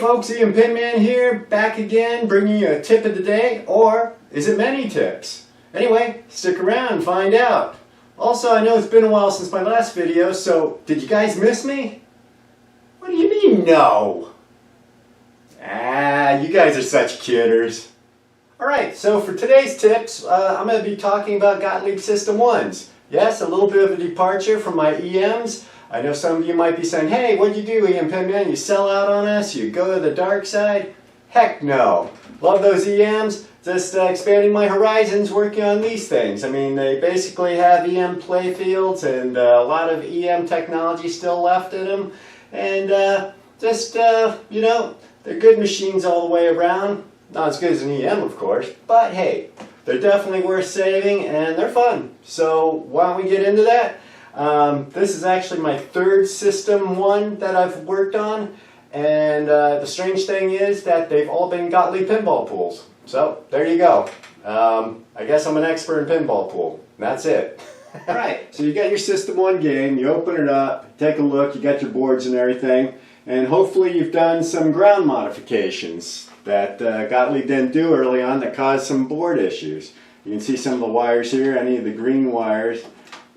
folks, EM-PINMAN here, back again, bringing you a tip of the day, or is it many tips? Anyway, stick around and find out. Also, I know it's been a while since my last video, so did you guys miss me? What do you mean, no? You guys are such kidders. Alright, so for today's tips, I'm going to be talking about Gottlieb System 1s. Yes, a little bit of a departure from my EMs. I know some of you might be saying, hey, what'd you do, EM-PINMAN? You sell out on us? You go to the dark side? Heck no. Love those EMs. Just expanding my horizons working on these things. I mean, they basically have EM playfields and a lot of EM technology still left in them. And you know, they're good machines all the way around. Not as good as an EM, of course, but hey, they're definitely worth saving and they're fun. So why don't we get into that? This is actually my third System 1 that I've worked on, and the strange thing is that they've all been Gottlieb pinball pools. So there you go. I guess I'm an expert in pinball pool. That's it. Alright, so you got your System 1 game, you open it up, take a look, you got your boards and everything, and hopefully you've done some ground modifications that Gottlieb didn't do early on that caused some board issues. You can see some of the wires here, any of the green wires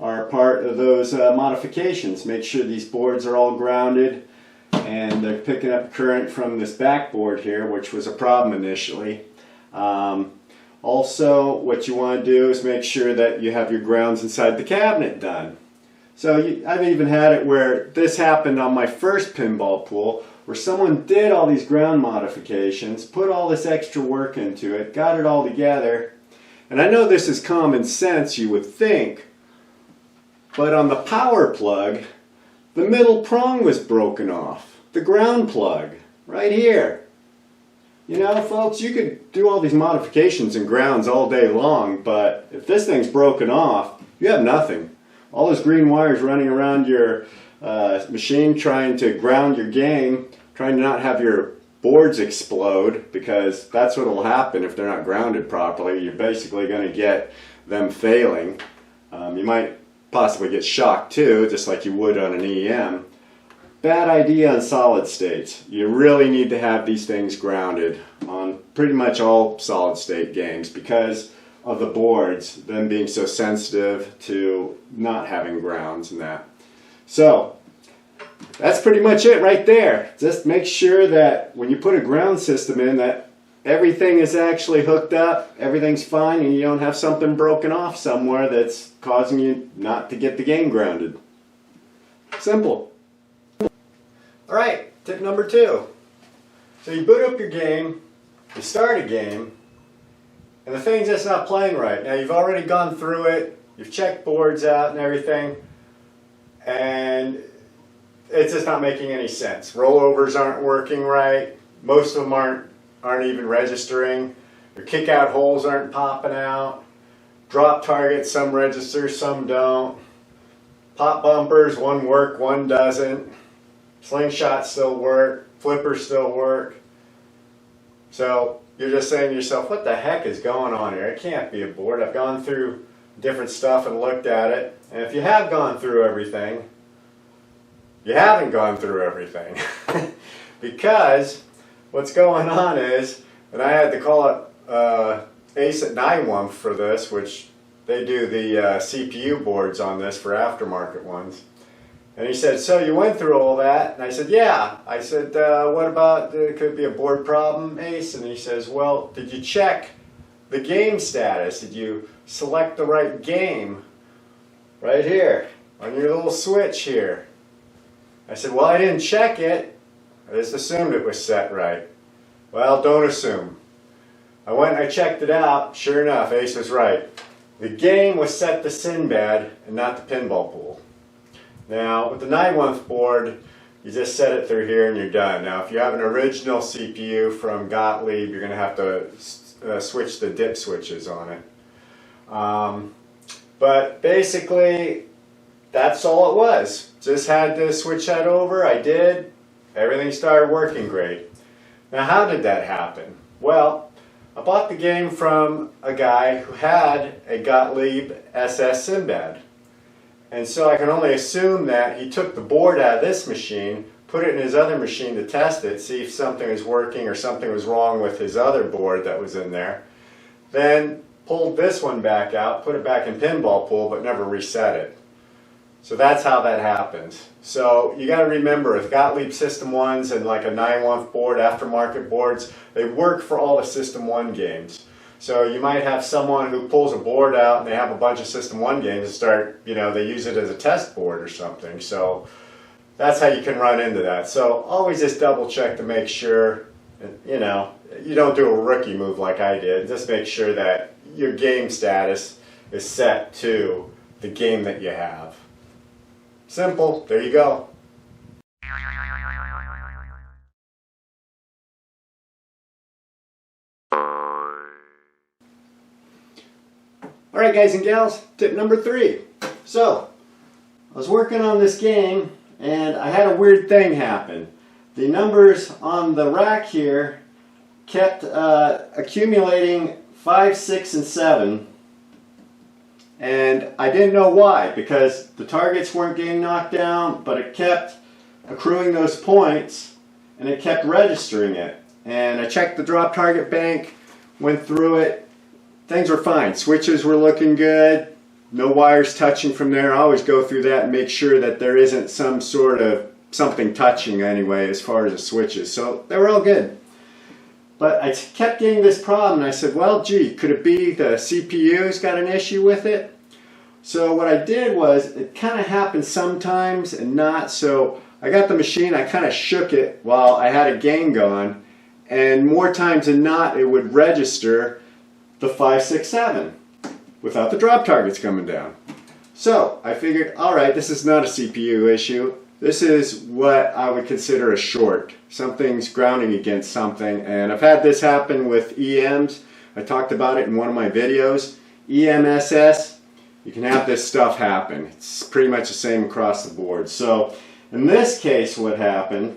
are part of those modifications. Make sure these boards are all grounded and they're picking up current from this backboard here, which was a problem initially. Also, what you want to do is make sure that you have your grounds inside the cabinet done. So I've even had it where this happened on my first pinball pool, where someone did all these ground modifications, put all this extra work into it, got it all together, and I know this is common sense, you would think, but on the power plug, the middle prong was broken off. The ground plug, right here. You know, folks, you could do all these modifications and grounds all day long, but if this thing's broken off, you have nothing. All those green wires running around your machine trying to ground your game, trying to not have your boards explode, because that's what will happen if they're not grounded properly. You're basically going to get them failing. You might possibly get shocked too, just like you would on an EM. Bad idea on solid states. You really need to have these things grounded on pretty much all solid state games because of the boards, them being so sensitive to not having grounds and that. So that's pretty much it right there. Just make sure that when you put a ground system in that everything is actually hooked up, everything's fine, and you don't have something broken off somewhere that's causing you not to get the game grounded. Simple. Alright, tip number 2. So you boot up your game, you start a game, and the thing's just not playing right. Now you've already gone through it, you've checked boards out and everything, and it's just not making any sense. Rollovers aren't working right, most of them aren't even registering, your kick out holes aren't popping out, drop targets, some register, some don't, pop bumpers, one work, one doesn't, slingshots still work, flippers still work. So you're just saying to yourself, what the heck is going on here? It can't be a board. I've gone through different stuff and looked at it, and if you have gone through everything, you haven't gone through everything. Because what's going on is, and I had to call it Ace at 9 for this, which they do the CPU boards on this for aftermarket ones. And he said, so you went through all that? And I said, yeah. I said, what about, could it be a board problem, Ace? And he says, well, did you check the game status? Did you select the right game? Right here, on your little switch here. I said, well, I didn't check it. I just assumed it was set right. Well, don't assume. I went and I checked it out. Sure enough, Ace was right. The game was set to Sinbad and not the pinball pool. Now, with the 9/1 board, you just set it through here and you're done. Now, if you have an original CPU from Gottlieb, you're going to have to switch the dip switches on it. But basically, that's all it was. Just had to switch that over. I did. Everything started working great. Now, how did that happen? Well, I bought the game from a guy who had a Gottlieb SS Sinbad. And so I can only assume that he took the board out of this machine, put it in his other machine to test it, see if something was working or something was wrong with his other board that was in there. Then pulled this one back out, put it back in pinball pool, but never reset it. So that's how that happens. So you got to remember, with Gottlieb System 1s and like a 9-1 board, aftermarket boards, they work for all the System 1 games. So you might have someone who pulls a board out and they have a bunch of System 1 games and start, they use it as a test board or something. So that's how you can run into that. So always just double check to make sure, you don't do a rookie move like I did. Just make sure that your game status is set to the game that you have. Simple. There you go. Alright guys and gals, tip number 3. So, I was working on this game and I had a weird thing happen. The numbers on the rack here kept accumulating 5, 6, and 7. And I didn't know why, because the targets weren't getting knocked down, but it kept accruing those points and it kept registering it. And I checked the drop target bank, went through it, things were fine. Switches were looking good, no wires touching from there. I always go through that and make sure that there isn't some sort of something touching anyway as far as the switches. So they were all good. But I kept getting this problem and I said, well, gee, could it be the CPU's got an issue with it? So what I did was, it kind of happens sometimes and not. So I got the machine, I kind of shook it while I had a game going, and more times than not it would register the 5, 6, 7 without the drop targets coming down. So I figured, alright, this is not a CPU issue. This is what I would consider a short. Something's grounding against something, and I've had this happen with EMs. I talked about it in one of my videos. EMSS, you can have this stuff happen. It's pretty much the same across the board. So in this case what happened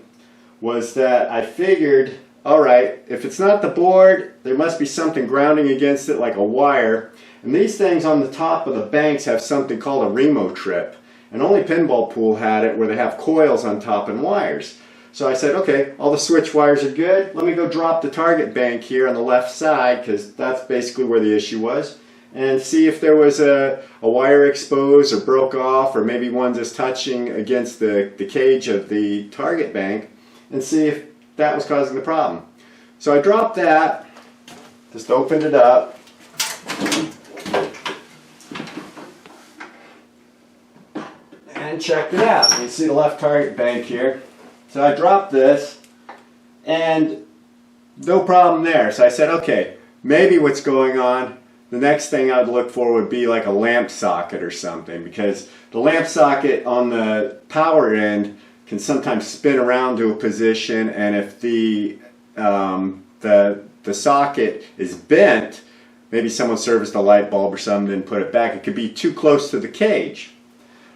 was that I figured, alright, if it's not the board, there must be something grounding against it like a wire. And these things on the top of the banks have something called a Remo trip. And only Pinball Pool had it where they have coils on top and wires. So I said, okay, all the switch wires are good. Let me go drop the target bank here on the left side, because that's basically where the issue was, and see if there was a wire exposed or broke off, or maybe one just touching against the cage of the target bank, and see if that was causing the problem. So I dropped that, just opened it up, and checked it out. You can see the left target bank here. So I dropped this and no problem there. So I said, okay, maybe what's going on, the next thing I'd look for would be like a lamp socket or something, because the lamp socket on the power end can sometimes spin around to a position, and if the socket is bent, maybe someone serviced a light bulb or something and put it back, it could be too close to the cage.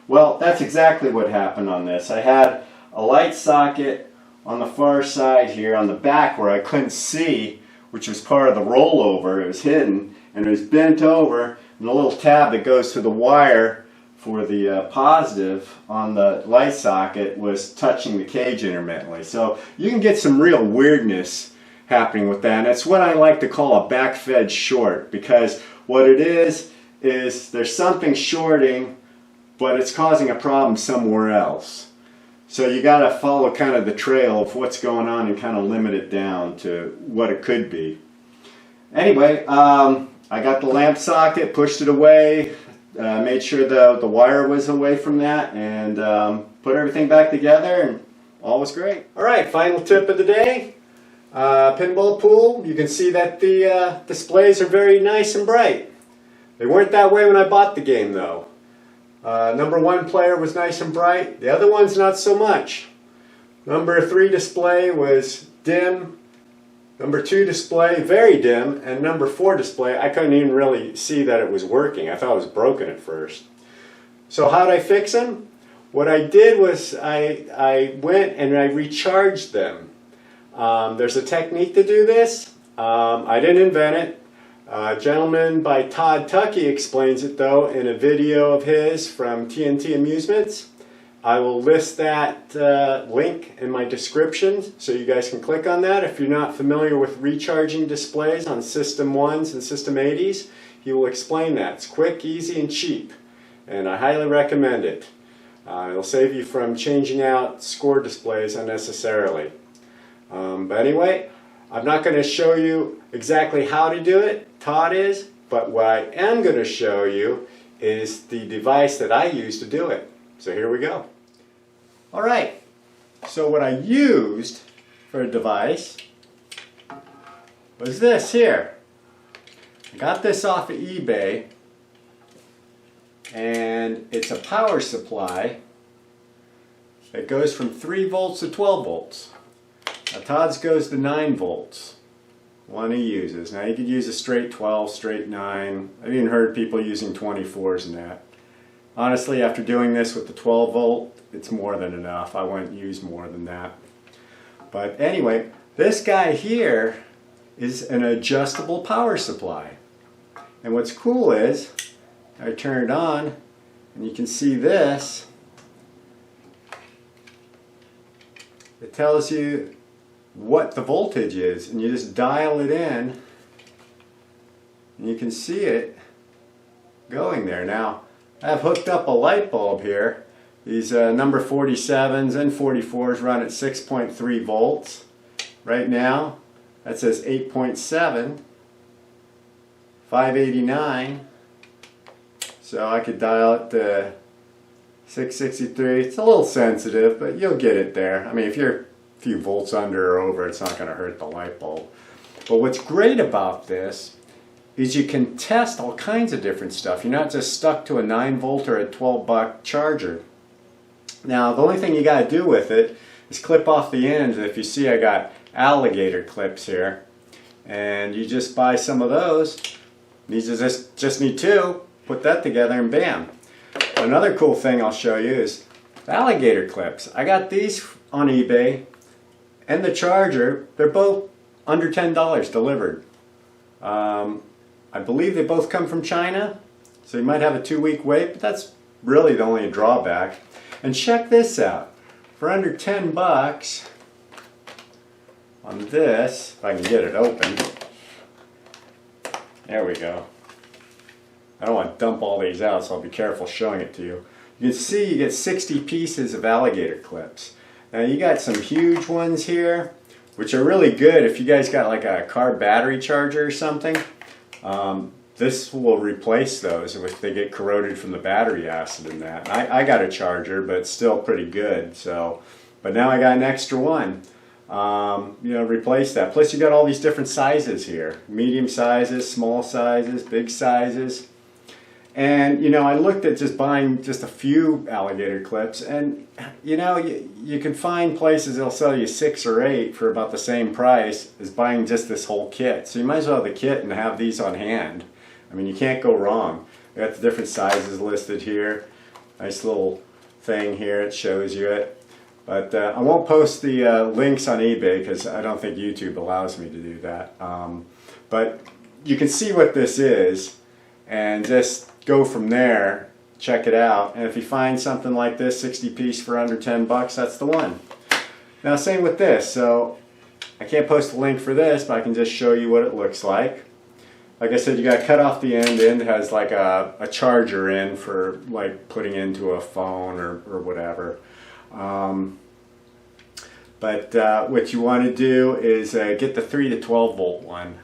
Well, that's exactly what happened on this. I had a light socket on the far side here on the back where I couldn't see, which was part of the rollover. It was hidden and it was bent over, and the little tab that goes to the wire for the positive on the light socket was touching the cage intermittently. So you can get some real weirdness happening with that, and it's what I like to call a backfed short, because what it is there's something shorting, but it's causing a problem somewhere else. So you got to follow kind of the trail of what's going on and kind of limit it down to what it could be. Anyway, I got the lamp socket, pushed it away, made sure the wire was away from that, and put everything back together, and all was great. Alright, final tip of the day. Pinball Pool, you can see that the displays are very nice and bright. They weren't that way when I bought the game though. Number 1 player was nice and bright, the other ones not so much. Number 3 display was dim, number 2 display very dim, and number 4 display I couldn't even really see that it was working. I thought it was broken at first. So how did I fix them? What I did was I went and I recharged them. There's a technique to do this. I didn't invent it. A gentleman by Todd Tuckey explains it though in a video of his from TNT Amusements, I will list that link in my description so you guys can click on that. If you're not familiar with recharging displays on System 1s and System 80s, he will explain that. It's quick, easy, and cheap, and I highly recommend it. It'll save you from changing out score displays unnecessarily. But anyway, I'm not going to show you exactly how to do it. Todd is, but what I am going to show you is the device that I use to do it. So here we go. Alright, so what I used for a device was this here. I got this off of eBay, and it's a power supply that goes from 3 volts to 12 volts. Now Todd's goes to 9 volts. One he uses. Now you could use a straight 12, straight 9. I've even heard people using 24s and that. Honestly, after doing this with the 12 volt, it's more than enough. I wouldn't use more than that. But anyway, this guy here is an adjustable power supply. And what's cool is, I turn it on, and you can see this. It tells you what the voltage is, and you just dial it in, and you can see it going there. Now, I've hooked up a light bulb here. These number 47s and 44s run at 6.3 volts. Right now, that says 8.7, 589. So I could dial it to 663. It's a little sensitive, but you'll get it there. I mean, if you're a few volts under or over, it's not going to hurt the light bulb. But what's great about this is you can test all kinds of different stuff. You're not just stuck to a 9 volt or a 12-buck charger. Now, the only thing you got to do with it is clip off the ends. If you see, I got alligator clips here, and you just buy some of those. These just need 2. Put that together, and bam. Another cool thing I'll show you is alligator clips. I got these on eBay, and the charger. They're both under $10 delivered. I believe they both come from China, so you might have a 2-week wait, but that's really the only drawback. And check this out. For under 10 bucks on this, if I can get it open. There we go. I don't want to dump all these out, so I'll be careful showing it to you. You can see you get 60 pieces of alligator clips. Now you got some huge ones here, which are really good if you guys got like a car battery charger or something. This will replace those if they get corroded from the battery acid in that. I got a charger, but it's still pretty good. So, but now I got an extra one. You know, replace that. Plus you got all these different sizes here. Medium sizes, small sizes, big sizes. And you know, I looked at just buying just a few alligator clips, and you know, you can find places that'll sell you 6 or 8 for about the same price as buying just this whole kit. So you might as well have the kit and have these on hand. I mean, you can't go wrong. I got the different sizes listed here. Nice little thing here, it shows you it. But I won't post the links on eBay because I don't think YouTube allows me to do that. But you can see what this is and just go from there, check it out. And if you find something like this, 60 piece for under 10 bucks, that's the one. Now same with this. So I can't post a link for this, but I can just show you what it looks like. Like I said, you got to cut off the end. The end has like a charger in for like putting into a phone or whatever. But what you want to do is get the 3 to 12 volt one.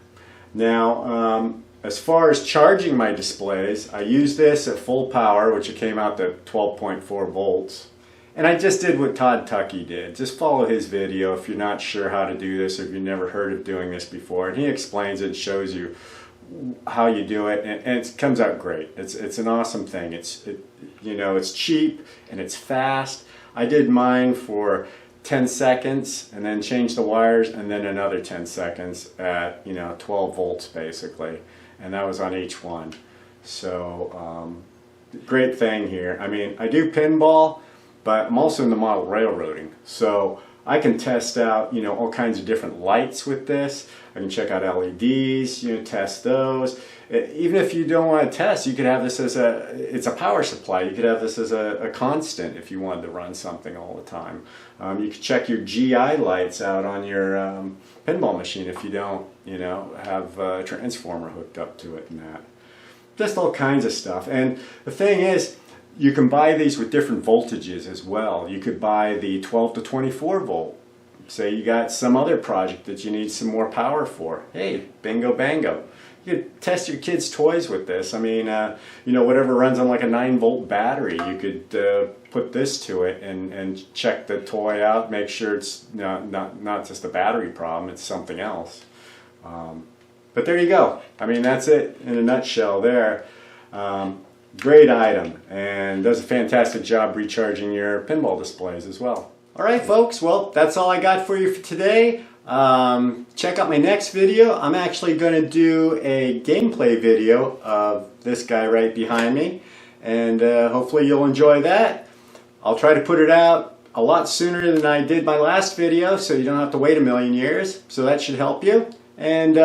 Now, as far as charging my displays, I use this at full power, which it came out to 12.4 volts. And I just did what Todd Tuckey did. Just follow his video if you're not sure how to do this, or if you've never heard of doing this before. And he explains it and shows you how you do it, and it comes out great. It's an awesome thing. You know, it's cheap and it's fast. I did mine for 10 seconds and then changed the wires, and then another 10 seconds at 12 volts basically, and that was on each one. So great thing here. I mean, I do pinball, but I'm also in the model railroading, so I can test out, you know, all kinds of different lights with this. I can check out LEDs, you know, test those. Even if you don't want to test, you could have this as it's a power supply. You could have this as a constant if you wanted to run something all the time. You could check your GI lights out on your pinball machine if you don't, you know, have a transformer hooked up to it and that. Just all kinds of stuff. And the thing is, you can buy these with different voltages as well. You could buy the 12 to 24 volt. Say you got some other project that you need some more power for. Hey, bingo bango. You could test your kids' toys with this. I mean, you know, whatever runs on like a 9-volt battery, you could put this to it and check the toy out, make sure it's not just a battery problem, it's something else. But there you go. I mean, that's it in a nutshell there. Great item, and does a fantastic job recharging your pinball displays as well. Alright folks, well that's all I got for you for today. Check out my next video. I'm actually going to do a gameplay video of this guy right behind me, and hopefully you'll enjoy that. I'll try to put it out a lot sooner than I did my last video, so you don't have to wait a million years, so that should help you. And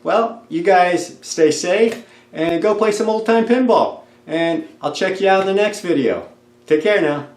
well, you guys stay safe and go play some old time pinball. And I'll check you out in the next video. Take care now.